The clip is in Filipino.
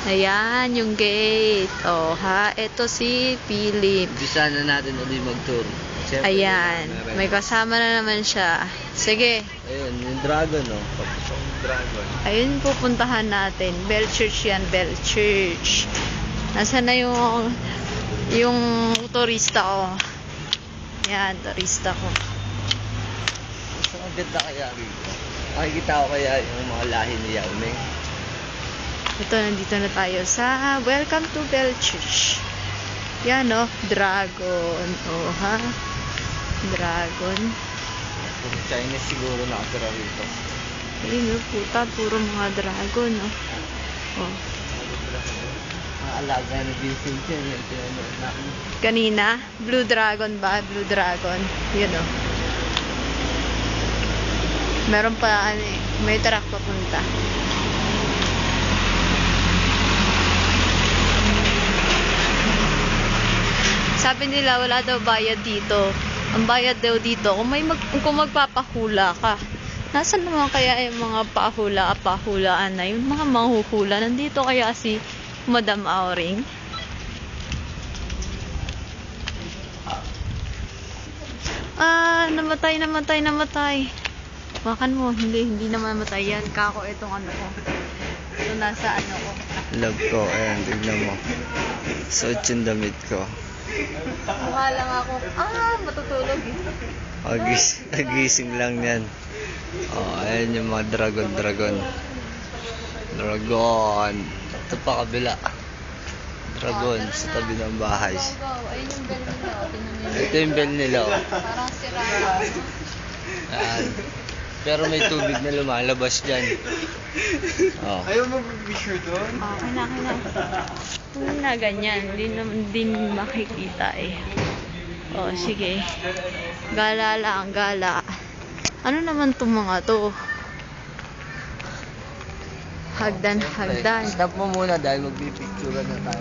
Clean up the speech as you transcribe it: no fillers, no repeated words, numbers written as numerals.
Ayan, yung gate. Oh, ha? Ito si Philip. Umpisa na natin ulit mag-tour. Siyempre, Ayan. May kasama na naman siya. Sige. Ayun, yung dragon, no? Tapos yung dragon. Ayun, pupuntahan natin. Bell Church yan, Bell Church. Nasaan na yung turista ko? Yan, turista ko. Mas ang ganda kaya rito. Makikita ko kaya yung mga lahi ni Yao Ming. Ito, nandito na tayo sa Welcome to Bell Church. Yan, no? Dragon. Oh, ha? Dragon. Puro Chinese siguro nakatira rito. Ayun, no? Puta, puro mga dragon, no? Oh. Ang alaga na Vincent yan. Yung pinanood namin. Kanina, Blue Dragon ba? Blue Dragon. Yun, no? Meron pa, ano eh. May truck papunta. Sabi nila wala daw bayad dito. Ang bayad daw dito kung magpapahula ka. Nasaan naman kaya yung mga pahulaan na yung mga manghuhula? Nandito kaya si Madam Auring? Ah, namatay. Makan mo, hindi naman namatay yan. Kako itong ano ko. Ito nasa ano ko. Love ko, ayan, tignan mo. Suot yung damit ko. Mukha lang ako. Matutulog eh. Agising lang yan. Oh, ayan yung mga dragon. Ito pa kabila. Dragon sa tabi ng bahay. Go. Ayun yung bell nila. Ito yung bell nila. Oh. Parang sira. Ayan. Pero may tubig na lumalabas dyan. Oh. Ayaw mo mag-picture doon? Okay na. Kung na ganyan, hindi naman din makikita eh. Oh, sige. Gala lang, gala. Ano naman itong mga to? Hagdan. Stop mo muna dahil magpipicture na tayo.